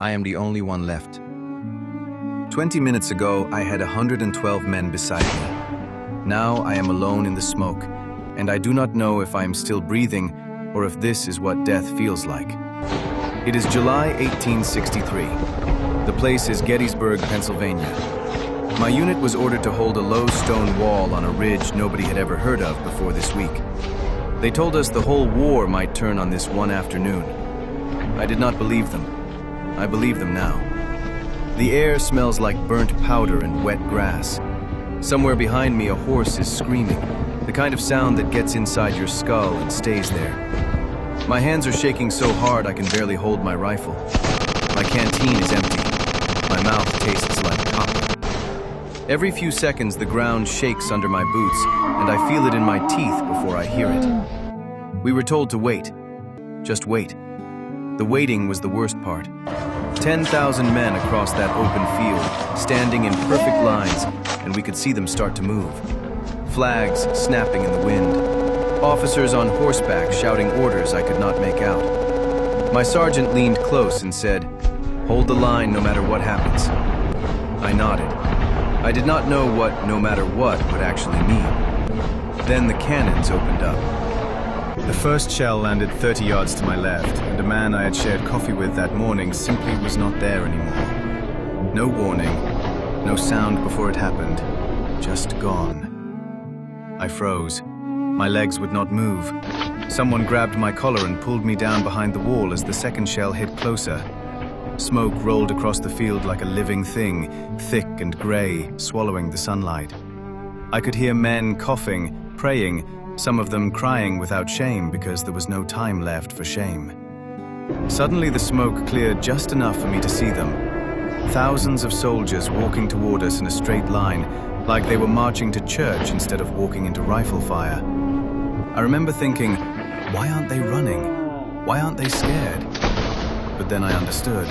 I am the only one left. 20 minutes ago, I had 112 men beside me. Now I am alone in the smoke, and I do not know if I am still breathing or if this is what death feels like. It is July 1863. The place is Gettysburg, Pennsylvania. My unit was ordered to hold a low stone wall on a ridge nobody had ever heard of before this week. They told us the whole war might turn on this one afternoon. I did not believe them. I believe them now. The air smells like burnt powder and wet grass. Somewhere behind me, a horse is screaming, the kind of sound that gets inside your skull and stays there. My hands are shaking so hard I can barely hold my rifle. My canteen is empty. My mouth tastes like copper. Every few seconds, the ground shakes under my boots, and I feel it in my teeth before I hear it. We were told to wait. Just wait. The waiting was the worst part. 10,000 men across that open field, standing in perfect lines, and we could see them start to move. Flags snapping in the wind. Officers on horseback shouting orders I could not make out. My sergeant leaned close and said, "Hold the line no matter what happens." I nodded. I did not know what "no matter what" would actually mean. Then the cannons opened up. The first shell landed 30 yards to my left, and a man I had shared coffee with that morning simply was not there anymore. No warning, no sound before it happened, just gone. I froze. My legs would not move. Someone grabbed my collar and pulled me down behind the wall as the second shell hit closer. Smoke rolled across the field like a living thing, thick and gray, swallowing the sunlight. I could hear men coughing, praying, some of them crying without shame because there was no time left for shame. Suddenly the smoke cleared just enough for me to see them. Thousands of soldiers walking toward us in a straight line, like they were marching to church instead of walking into rifle fire. I remember thinking, why aren't they running? Why aren't they scared? But then I understood.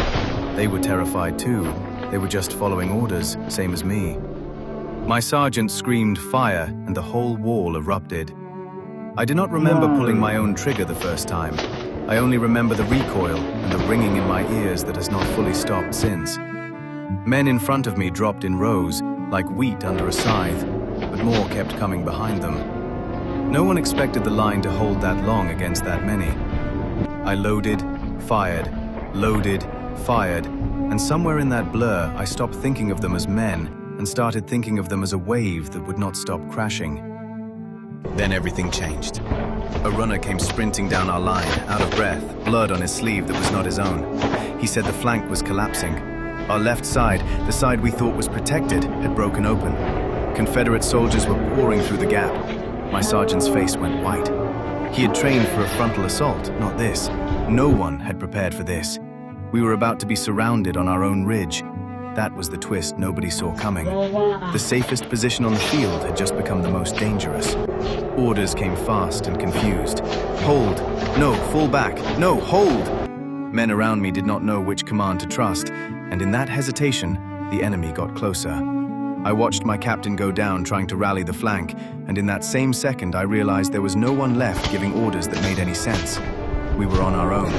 They were terrified too. They were just following orders, same as me. My sergeant screamed fire, and the whole wall erupted. I do not remember pulling my own trigger the first time. I only remember the recoil and the ringing in my ears that has not fully stopped since. Men in front of me dropped in rows, like wheat under a scythe, but more kept coming behind them. No one expected the line to hold that long against that many. I loaded, fired, loaded, fired, and somewhere in that blur, I stopped thinking of them as men and started thinking of them as a wave that would not stop crashing. Then everything changed. A runner came sprinting down our line, out of breath, blood on his sleeve that was not his own. He said the flank was collapsing. Our left side, the side we thought was protected, had broken open. Confederate soldiers were pouring through the gap. My sergeant's face went white. He had trained for a frontal assault, not this. No one had prepared for this. We were about to be surrounded on our own ridge. That was the twist nobody saw coming. The safest position on the field had just become the most dangerous. Orders came fast and confused. Hold! No, fall back! No, hold! Men around me did not know which command to trust, and in that hesitation, the enemy got closer. I watched my captain go down trying to rally the flank, and in that same second I realized there was no one left giving orders that made any sense. We were on our own.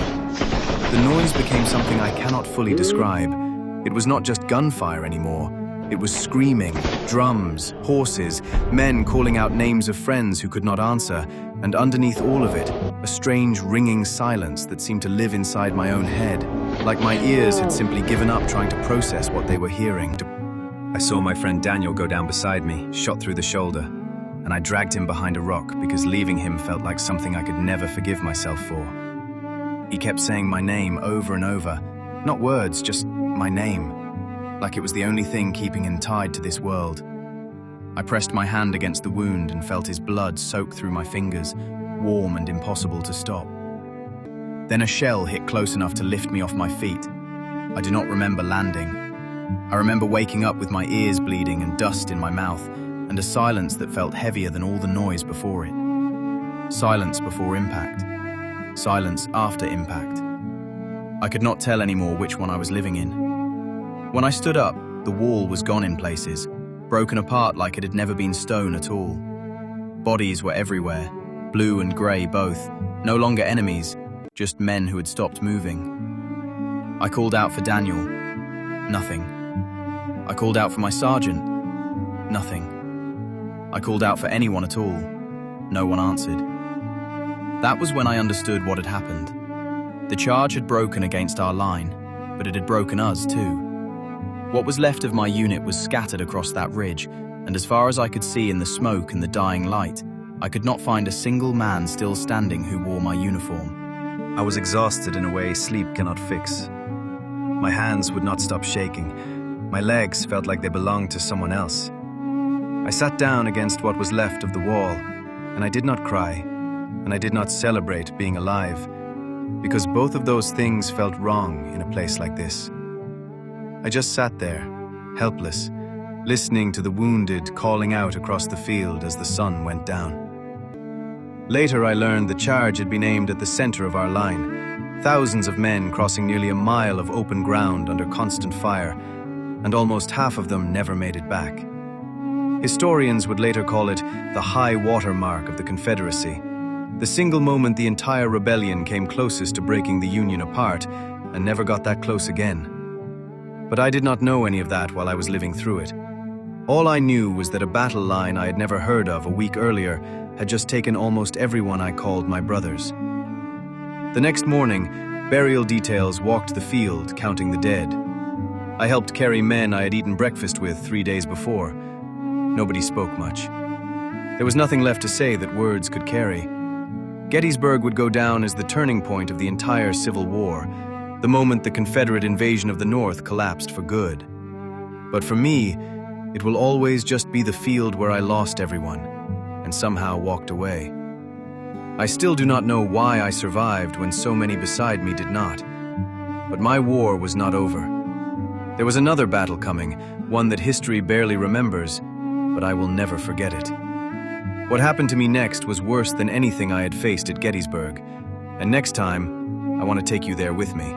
The noise became something I cannot fully describe. It was not just gunfire anymore. It was screaming, drums, horses, men calling out names of friends who could not answer, and underneath all of it, a strange ringing silence that seemed to live inside my own head, like my ears had simply given up trying to process what they were hearing. I saw my friend Daniel go down beside me, shot through the shoulder, and I dragged him behind a rock because leaving him felt like something I could never forgive myself for. He kept saying my name over and over, not words, just my name, like it was the only thing keeping him tied to this world. I pressed my hand against the wound and felt his blood soak through my fingers, warm and impossible to stop. Then a shell hit close enough to lift me off my feet. I do not remember landing. I remember waking up with my ears bleeding and dust in my mouth, and a silence that felt heavier than all the noise before it. Silence before impact. Silence after impact. I could not tell anymore which one I was living in. When I stood up, the wall was gone in places, broken apart like it had never been stone at all. Bodies were everywhere, blue and grey both, no longer enemies, just men who had stopped moving. I called out for Daniel. Nothing. I called out for my sergeant. Nothing. I called out for anyone at all. No one answered. That was when I understood what had happened. The charge had broken against our line, but it had broken us too. What was left of my unit was scattered across that ridge, and as far as I could see in the smoke and the dying light, I could not find a single man still standing who wore my uniform. I was exhausted in a way sleep cannot fix. My hands would not stop shaking. My legs felt like they belonged to someone else. I sat down against what was left of the wall, and I did not cry, and I did not celebrate being alive, because both of those things felt wrong in a place like this. I just sat there, helpless, listening to the wounded calling out across the field as the sun went down. Later I learned the charge had been aimed at the center of our line, thousands of men crossing nearly a mile of open ground under constant fire, and almost half of them never made it back. Historians would later call it the high water mark of the Confederacy, the single moment the entire rebellion came closest to breaking the Union apart and never got that close again. But I did not know any of that while I was living through it. All I knew was that a battle line I had never heard of a week earlier had just taken almost everyone I called my brothers. The next morning, burial details walked the field, counting the dead. I helped carry men I had eaten breakfast with 3 days before. Nobody spoke much. There was nothing left to say that words could carry. Gettysburg would go down as the turning point of the entire Civil War, the moment the Confederate invasion of the North collapsed for good. But for me, it will always just be the field where I lost everyone and somehow walked away. I still do not know why I survived when so many beside me did not. But my war was not over. There was another battle coming, one that history barely remembers, but I will never forget it. What happened to me next was worse than anything I had faced at Gettysburg, and next time, I want to take you there with me.